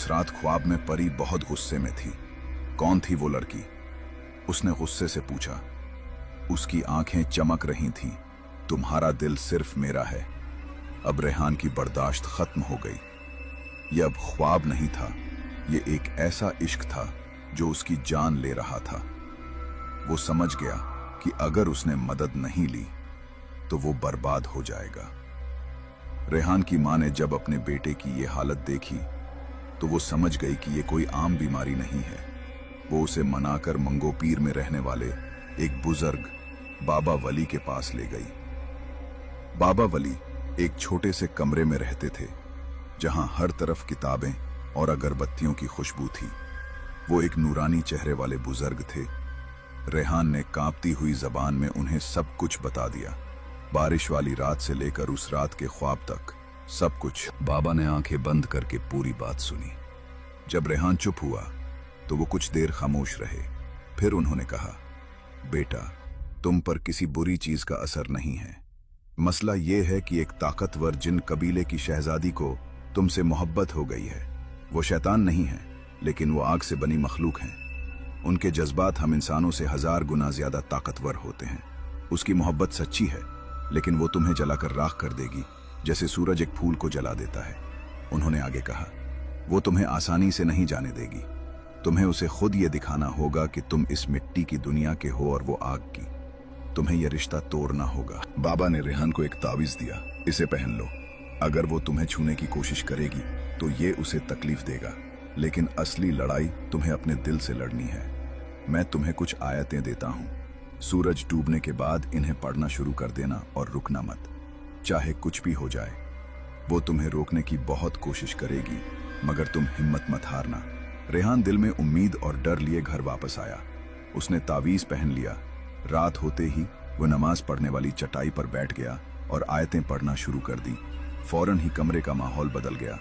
उस रात ख्वाब में परी बहुत गुस्से में थी। कौन थी वो लड़की? उसने गुस्से से पूछा। उसकी आंखें चमक रही थीं। तुम्हारा दिल सिर्फ मेरा है। अब रेहान की बर्दाश्त खत्म हो गई। यह अब ख्वाब नहीं था, ये एक ऐसा इश्क था जो उसकी जान ले रहा था। वो समझ गया कि अगर उसने मदद नहीं ली तो वो बर्बाद हो जाएगा। रेहान की मां ने जब अपने बेटे की ये हालत देखी तो वो समझ गई कि ये कोई आम बीमारी नहीं है। वो उसे मनाकर मंगोपीर में रहने वाले एक बुजुर्ग बाबा वली के पास ले गई। बाबा वली एक छोटे से कमरे में रहते थे जहां हर तरफ किताबें और अगरबत्तियों की खुशबू थी। वो एक नूरानी चेहरे वाले बुजुर्ग थे। रेहान ने कांपती हुई जबान में उन्हें सब कुछ बता दिया, बारिश वाली रात से लेकर उस रात के ख्वाब तक सब कुछ। बाबा ने आंखें बंद करके पूरी बात सुनी। जब रेहान चुप हुआ तो वो कुछ देर खामोश रहे। फिर उन्होंने कहा, बेटा, तुम पर किसी बुरी चीज का असर नहीं है। मसला ये है कि एक ताकतवर जिन कबीले की शहजादी को तुमसे मोहब्बत हो गई है। वो शैतान नहीं है, लेकिन वो आग से बनी मखलूक हैं। उनके जज्बात हम इंसानों से 1000 गुना ज्यादा ताकतवर होते हैं। उसकी मोहब्बत सच्ची है, लेकिन वो तुम्हें जलाकर राख कर देगी, जैसे सूरज एक फूल को जला देता है। उन्होंने आगे कहा, वो तुम्हें आसानी से नहीं जाने देगी। तुम्हें उसे खुद ये दिखाना होगा कि तुम इस मिट्टी की दुनिया के हो और वो आग की। तुम्हें यह रिश्ता तोड़ना होगा। बाबा ने रेहान को एक तावीज दिया, इसे पहन लो। अगर वो तुम्हें छूने की कोशिश करेगी तो ये उसे तकलीफ देगा, लेकिन असली लड़ाई तुम्हें अपने दिल से लड़नी है। मैं तुम्हें कुछ आयतें देता हूं। सूरज डूबने के बाद इन्हें पढ़ना शुरू कर देना और रुकना मत, चाहे कुछ भी हो जाए। वो तुम्हें रोकने की बहुत कोशिश करेगी, मगर तुम हिम्मत मत हारना। रेहान दिल में उम्मीद और डर लिए घर वापस आया। उसने तावीज पहन लिया। रात होते ही वो नमाज पढ़ने वाली चटाई पर बैठ गया और आयतें पढ़ना शुरू कर दी। फौरन ही कमरे का माहौल बदल गया।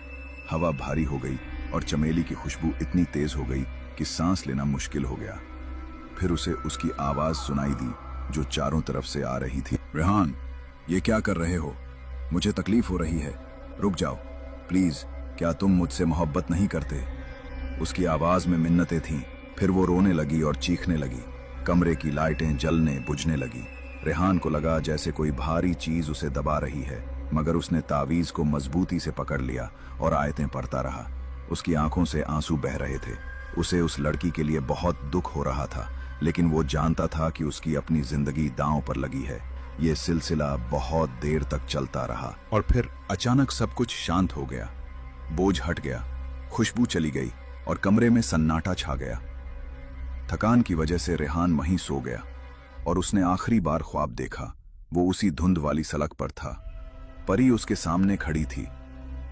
हवा भारी हो गई और चमेली की खुशबू इतनी तेज हो गई कि सांस लेना मुश्किल हो गया। फिर उसे उसकी आवाज सुनाई दी जो चारों तरफ से आ रही थी। रेहान, ये क्या कर रहे हो? मुझे तकलीफ हो रही है, रुक जाओ प्लीज। क्या तुम मुझसे मोहब्बत नहीं करते? उसकी आवाज में मिन्नतें थीं। फिर वो रोने लगी और चीखने लगी। कमरे की लाइटें जलने बुझने लगी। रेहान को लगा जैसे कोई भारी चीज उसे दबा रही है, मगर उसने तावीज को मजबूती से पकड़ लिया और आयतें पढ़ता रहा। उसकी आंखों से आंसू बह रहे थे। उसे उस लड़की के लिए बहुत दुख हो रहा था, लेकिन वो जानता था कि उसकी अपनी जिंदगी दांव पर लगी है। ये सिलसिला बहुत देर तक चलता रहा और फिर अचानक सब कुछ शांत हो गया। बोझ हट गया, खुशबू चली गई और कमरे में सन्नाटा छा गया। थकान की वजह से रेहान वहीं सो गया और उसने आखिरी बार ख्वाब देखा। वो उसी धुंध वाली सड़क पर था। परी उसके सामने खड़ी थी।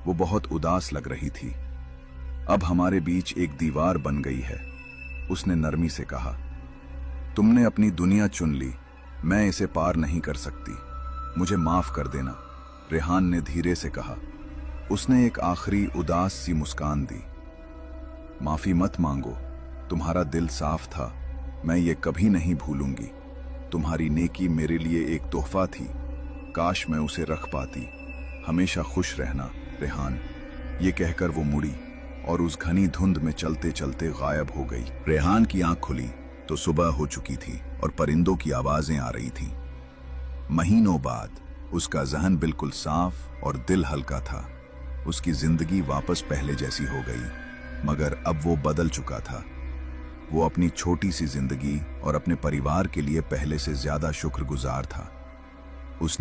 वो बहुत उदास लग रही थी। अब हमारे बीच एक दीवार बन गई है, उसने नरमी से कहा। तुमने अपनी दुनिया चुन ली, मैं इसे पार नहीं कर सकती। मुझे माफ कर देना, रेहान ने धीरे से कहा। उसने एक आखिरी उदास सी मुस्कान दी। माफी मत मांगो, तुम्हारा दिल साफ था। मैं ये कभी नहीं भूलूंगी। तुम्हारी नेकी मेरे लिए एक तोहफा थी। काश मैं उसे रख पाती। हमेशा खुश रहना, रेहान। ये कहकर वो मुड़ी और उस घनी धुंध में चलते चलते गायब हो गई। रेहान की आंख खुली तो सुबह हो चुकी थी और परिंदों की आवाजें आ रही थीं। महीनों बाद उसका जहन बिल्कुल साफ और दिल हल्का था। उसकी जिंदगी वापस पहले जैसी हो गई, मगर अब वो बदल चुका था। वो अपनी छोटी सी जिंदगी और अपने परिवार के लिए पहले से ज्यादा शुक्रगुजार था। उसने